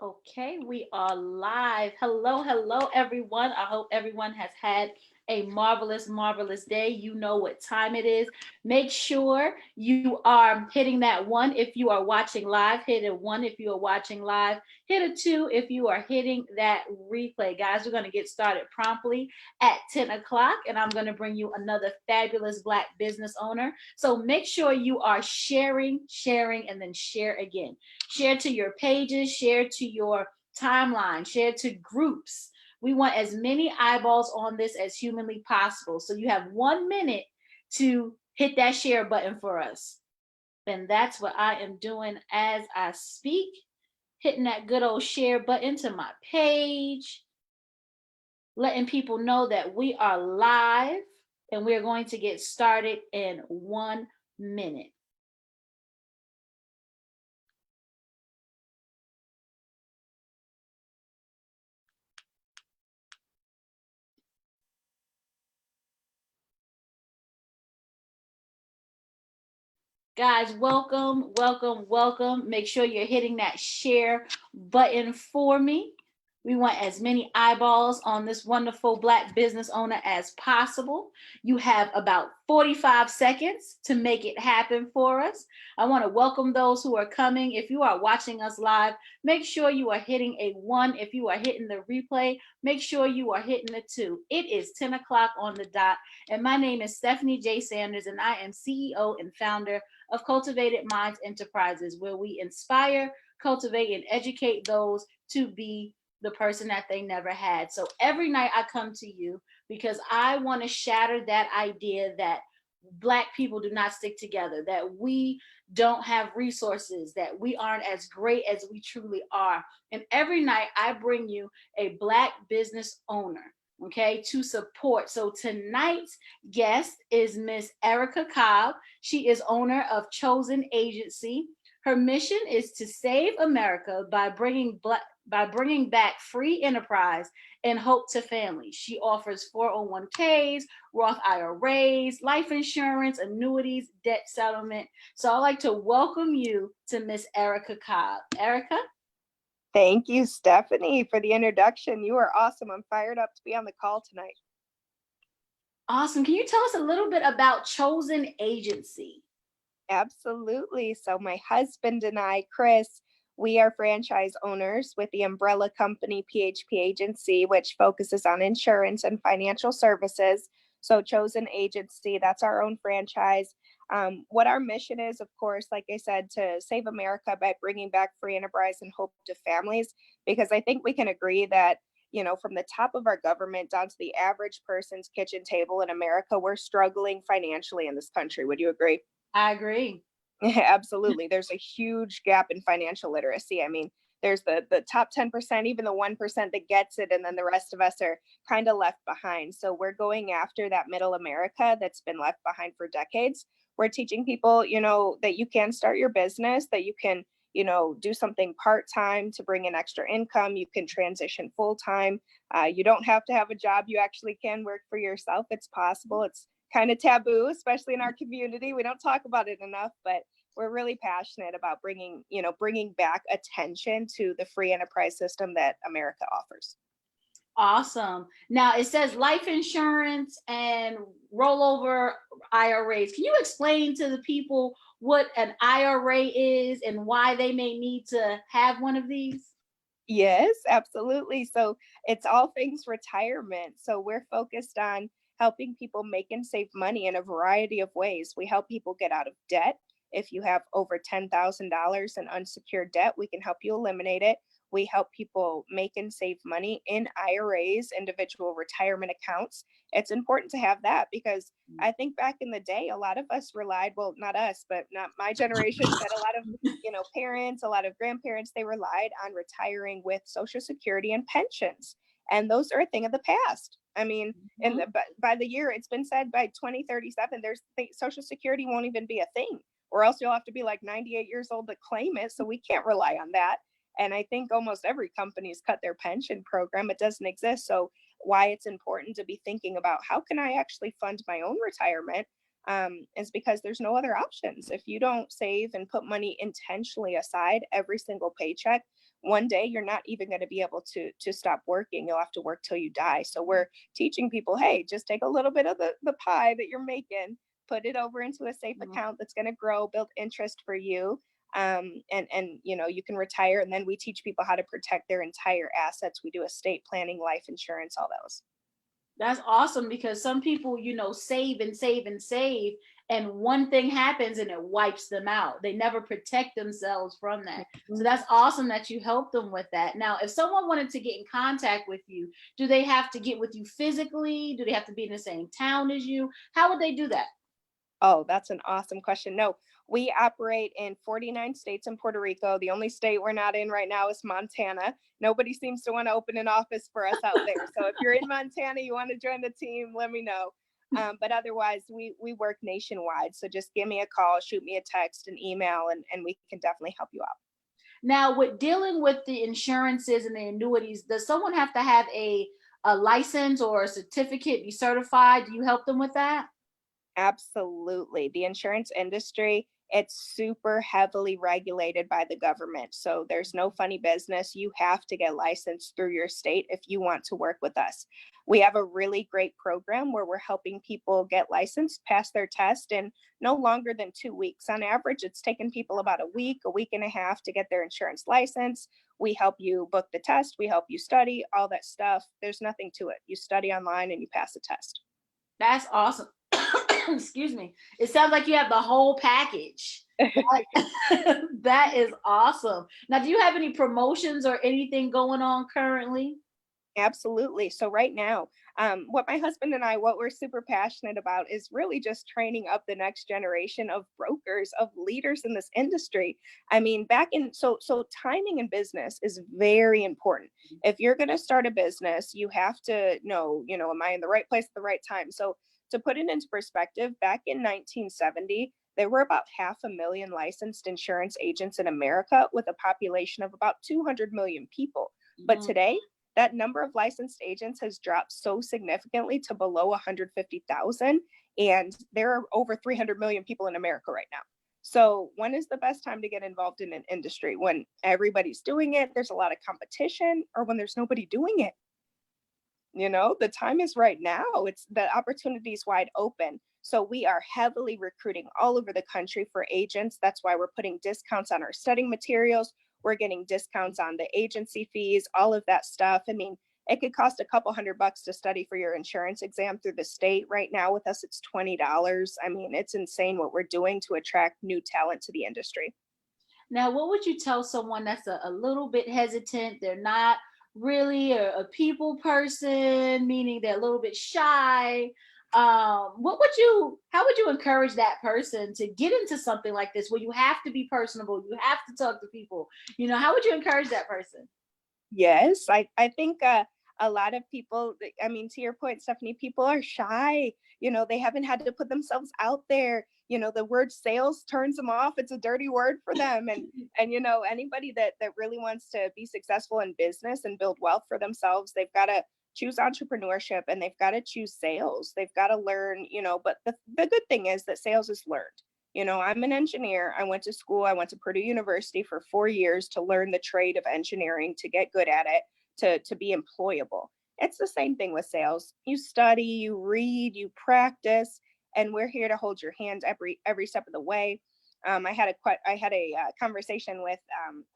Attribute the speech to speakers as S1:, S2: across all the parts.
S1: Okay, we are live. Hello, hello, everyone. I hope everyone has had a marvelous, marvelous day. You know what time it is. Make sure you are hitting that one if you are watching live. Hit a one if you are watching live. Hit a two if you are hitting that replay. Guys, we're going to get started promptly at 10 o'clock, and I'm going to bring you another fabulous Black business owner. So make sure you are sharing, and then share again. Share to your pages, share to your timeline, share to groups. We want as many eyeballs on this as humanly possible. So you have 1 minute to hit that share button for us. And that's what I am doing as I speak, hitting that good old share button to my page, letting people know that we are live and we're going to get started in 1 minute. Guys, welcome, welcome, welcome. Make sure you're hitting that share button for me. We want as many eyeballs on this wonderful Black business owner as possible. You have about 45 seconds to make it happen for us. I want to welcome those who are coming. If you are watching us live, make sure you are hitting a one. If you are hitting the replay, make sure you are hitting the two. It is 10 o'clock on the dot, and my name is Stephanie J. Sanders, and I am CEO and founder of Cultivated Minds Enterprises, where we inspire, cultivate, and educate those to be the person that they never had. So every night I come to you because I want to shatter that idea that Black people do not stick together, that we don't have resources, that we aren't as great as we truly are. And every night I bring you a Black business owner, okay, to support. So tonight's guest is Miss Erika Cobb. She is owner of Chosen Agency. Her mission is to save America by bringing back free enterprise and hope to families. She offers 401ks, Roth IRAs, life insurance, annuities, debt settlement. So I'd like to welcome you to Miss Erika Cobb. Erika?
S2: Thank you, Stephanie, for the introduction. You are awesome. I'm fired up to be on the call tonight.
S1: Awesome. Can you tell us a little bit about Chosen Agency?
S2: Absolutely. So my husband and I, Chris, we are franchise owners with the umbrella company PHP Agency, which focuses on insurance and financial services. So Chosen Agency, that's our own franchise. What our mission is, of course, like I said, to save America by bringing back free enterprise and hope to families, because I think we can agree that, you know, from the top of our government down to the average person's kitchen table in America, we're struggling financially in this country. Would you agree?
S1: I agree.
S2: Absolutely. There's a huge gap in financial literacy. I mean, there's the top 10%, even the 1% that gets it, and then the rest of us are kind of left behind. So we're going after that middle America that's been left behind for decades. We're teaching people, you know, that you can start your business, that you can, you know, do something part-time to bring in extra income. You can transition full-time. You don't have to have a job. You actually can work for yourself. It's possible. It's kind of taboo, especially in our community. We don't talk about it enough, but we're really passionate about bringing back attention to the free enterprise system that America offers.
S1: Awesome. Now it says life insurance and rollover IRAs. Can you explain to the people what an IRA is and why they may need to have one of these?
S2: Yes, absolutely. So it's all things retirement. So we're focused on helping people make and save money in a variety of ways. We help people get out of debt. If you have over $10,000 in unsecured debt, we can help you eliminate it. We help people make and save money in IRAs, individual retirement accounts. It's important to have that because I think back in the day, a lot of us relied, well, not us, but not my generation, but a lot of parents, a lot of grandparents, they relied on retiring with Social Security and pensions. And those are a thing of the past. I mean, and by the year, it's been said by 2037, Social Security won't even be a thing, or else you'll have to be like 98 years old to claim it. So we can't rely on that. And I think almost every company's cut their pension program. It doesn't exist. So why it's important to be thinking about how can I actually fund my own retirement is because there's no other options. If you don't save and put money intentionally aside every single paycheck, one day you're not even going to be able to stop working. You'll have to work till you die. So we're teaching people, hey, just take a little bit of the pie that you're making, put it over into a safe account that's going to grow, build interest for you. And you can retire. And then we teach people how to protect their entire assets. We do estate planning, life insurance, all those.
S1: That's awesome, because some people, save and save and save, and one thing happens and it wipes them out. They never protect themselves from that. So that's awesome that you help them with that. Now, if someone wanted to get in contact with you, do they have to get with you physically? Do they have to be in the same town as you? How would they do that?
S2: Oh, that's an awesome question. No, we operate in 49 states and Puerto Rico. The only state we're not in right now is Montana. Nobody seems to want to open an office for us out there. So if you're in Montana, you want to join the team, let me know. But otherwise, we work nationwide. So just give me a call, shoot me a text, an email, and we can definitely help you out.
S1: Now, with dealing with the insurances and the annuities, does someone have to have a license or a certificate, be certified? Do you help them with that?
S2: Absolutely. The insurance industry, it's super heavily regulated by the government. So there's no funny business. You have to get licensed through your state if you want to work with us. We have a really great program where we're helping people get licensed, pass their test in no longer than 2 weeks. On average, it's taken people about a week and a half to get their insurance license. We help you book the test. We help you study, all that stuff. There's nothing to it. You study online and you pass the test.
S1: That's awesome. Excuse me. It sounds like you have the whole package. That is awesome. Now, do you have any promotions or anything going on currently?
S2: Absolutely. So right now, what my husband and I, what we're super passionate about is really just training up the next generation of brokers, of leaders in this industry. I mean, so timing in business is very important. If you're going to start a business, you have to know, am I in the right place at the right time? So to put it into perspective, back in 1970, there were about 500,000 licensed insurance agents in America with a population of about 200 million people. But today, that number of licensed agents has dropped so significantly to below 150,000, and there are over 300 million people in America right now. So when is the best time to get involved in an industry? When everybody's doing it, there's a lot of competition, or when there's nobody doing it? The time is right now. It's the opportunity is wide open. So we are heavily recruiting all over the country for agents. That's why we're putting discounts on our studying materials. We're getting discounts on the agency fees, all of that stuff. I mean, it could cost a couple $100 to study for your insurance exam through the state. Right now with us, it's $20. I mean, it's insane what we're doing to attract new talent to the industry.
S1: Now, what would you tell someone that's a little bit hesitant? They're not really a people person, meaning they're a little bit shy. How would you encourage that person to get into something like this where you have to be personable, you have to talk to people? How would you encourage that person?
S2: Yes, I think a lot of people, I mean, to your point, Stephanie, people are shy. They haven't had to put themselves out there. The word sales turns them off. It's a dirty word for them. And anybody that really wants to be successful in business and build wealth for themselves, they've got to choose entrepreneurship and they've got to choose sales. They've got to learn, but the good thing is that sales is learned. I'm an engineer. I went to school. I went to Purdue University for 4 years to learn the trade of engineering, to get good at it, to be employable. It's the same thing with sales. You study, you read, you practice, and we're here to hold your hand every step of the way. I had a conversation with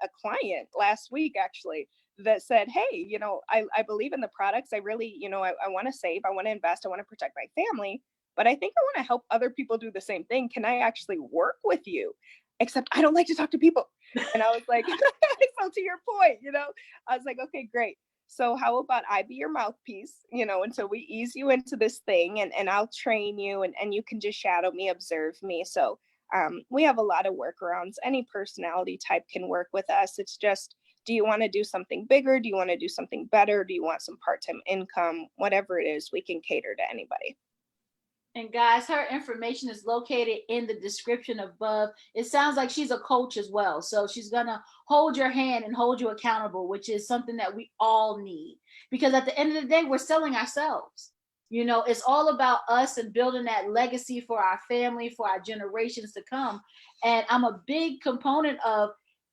S2: a client last week, actually, that said, hey, I believe in the products. I really, I want to save, I want to invest, I want to protect my family, but I think I want to help other people do the same thing. Can I actually work with you? Except I don't like to talk to people. And I was like, so to your point, I was like, okay, great. So how about I be your mouthpiece, until we ease you into this thing, and I'll train you, and you can just shadow me, observe me. So we have a lot of workarounds. Any personality type can work with us. It's just, do you want to do something bigger? Do you want to do something better? Do you want some part-time income? Whatever it is, we can cater to anybody.
S1: And guys, her information is located in the description above. It sounds like she's a coach as well. So she's going to hold your hand and hold you accountable, which is something that we all need. Because at the end of the day, we're selling ourselves. It's all about us and building that legacy for our family, for our generations to come. And I'm a big component of,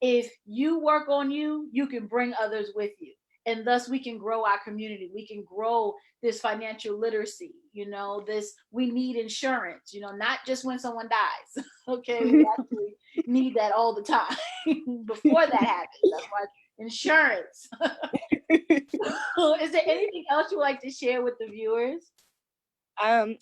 S1: if you work on you, you can bring others with you. And thus we can grow our community. We can grow this financial literacy. We need insurance, not just when someone dies. Okay. We actually need that all the time before that happens. That's why insurance. Is there anything else you would like to share with the viewers?
S2: I'm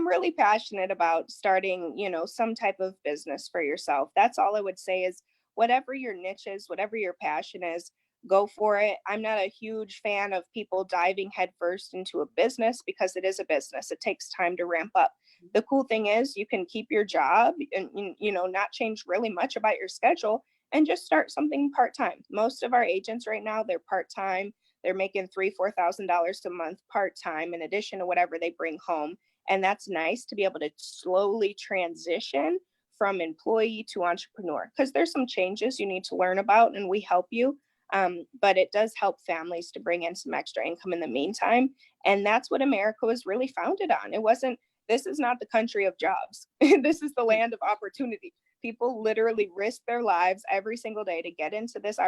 S2: really passionate about starting, some type of business for yourself. That's all I would say is whatever your niche is, whatever your passion is, go for it. I'm not a huge fan of people diving headfirst into a business because it is a business. It takes time to ramp up. The cool thing is you can keep your job and, not change really much about your schedule and just start something part-time. Most of our agents right now, they're part-time. They're making $3,000-$4,000 a month part-time in addition to whatever they bring home. And that's nice to be able to slowly transition from employee to entrepreneur, because there's some changes you need to learn about and we help you. But it does help families to bring in some extra income in the meantime. And that's what America was really founded on. This is not the country of jobs. This is the land of opportunity. People literally risk their lives every single day to get into this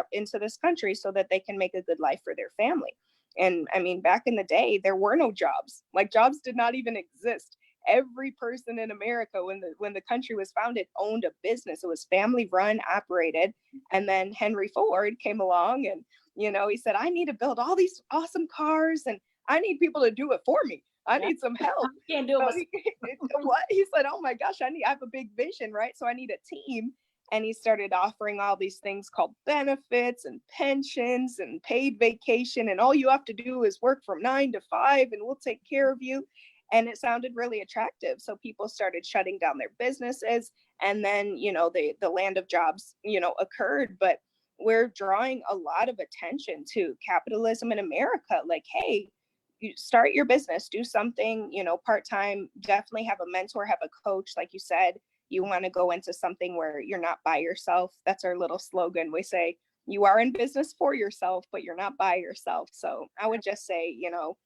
S2: country so that they can make a good life for their family. And I mean, back in the day, there were no jobs. Like, jobs did not even exist. Every person in America, when the country was founded, owned a business. It was family run, operated. And then Henry Ford came along and, he said, I need to build all these awesome cars and I need people to do it for me. I need some help.
S1: Can't do it.
S2: He said, oh my gosh, I have a big vision, right? So I need a team. And he started offering all these things called benefits and pensions and paid vacation. And all you have to do is work from 9 to 5 and we'll take care of you. And it sounded really attractive. So people started shutting down their businesses. And then, the land of jobs, occurred. But we're drawing a lot of attention to capitalism in America. Like, hey, you start your business, do something, part-time, definitely have a mentor, have a coach. Like you said, you want to go into something where you're not by yourself. That's our little slogan. We say, you are in business for yourself, but you're not by yourself. So I would just say, you don't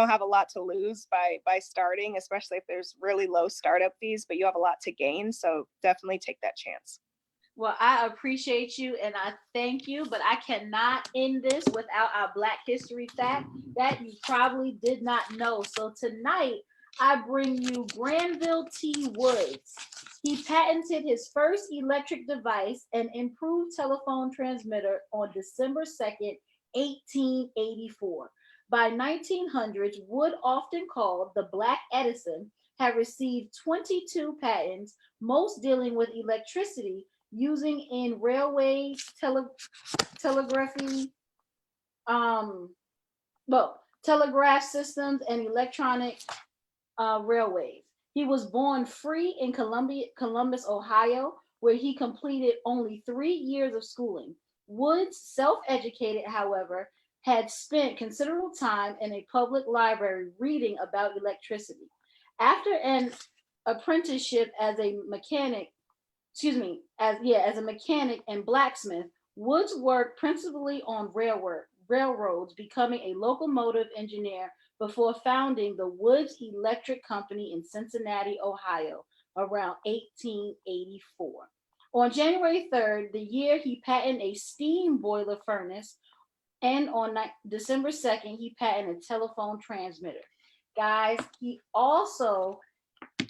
S2: have a lot to lose by starting, especially if there's really low startup fees, but you have a lot to gain. So definitely take that chance.
S1: Well, I appreciate you and I thank you, but I cannot end this without our Black History fact that you probably did not know. So tonight, I bring you Granville T. Woods. He patented his first electric device, an improved telephone transmitter, on December 2nd, 1884. By 1900s, Wood, often called the Black Edison, had received 22 patents, most dealing with electricity, using in railways, telegraphy, telegraph systems, and electronic railways. He was born free in Columbus, Ohio, where he completed only 3 years of schooling. Woods, self-educated, however, had spent considerable time in a public library reading about electricity. After an apprenticeship as a mechanic and blacksmith, Woods worked principally on railroads, becoming a locomotive engineer before founding the Woods Electric Company in Cincinnati, Ohio, around 1884. On January 3rd, the year, he patented a steam boiler furnace, and on December 2nd, he patented a telephone transmitter. Guys, he also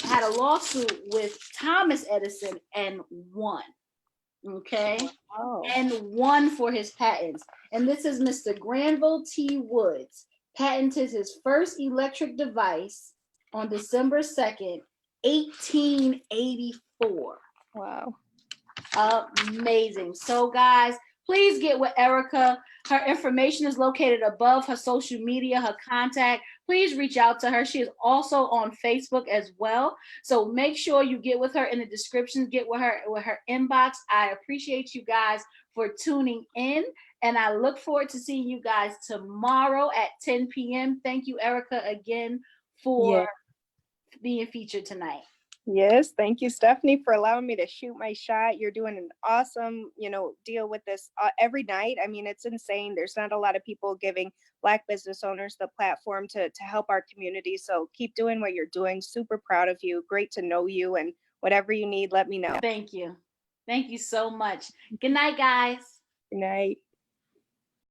S1: had a lawsuit with Thomas Edison and won. Okay.
S2: Oh.
S1: And won for his patents. And this is Mr. Granville T. Woods. Patented his first electric device on December 2nd, 1884.
S2: Wow.
S1: Amazing. So, guys, please get with Erika. Her information is located above her social media, her contact. Please reach out to her. She is also on Facebook as well. So make sure you get with her in the description, get with her inbox. I appreciate you guys for tuning in, and I look forward to seeing you guys tomorrow at 10 p.m. Thank you, Erika, again for being featured tonight.
S2: Yes, thank you, Stephanie, for allowing me to shoot my shot. You're doing an awesome, deal with this every night. I mean, it's insane. There's not a lot of people giving Black business owners the platform to help our community. So keep doing what you're doing. Super proud of you. Great to know you. And whatever you need, let me know.
S1: Thank you. Thank you so much. Good night, guys.
S2: Good night.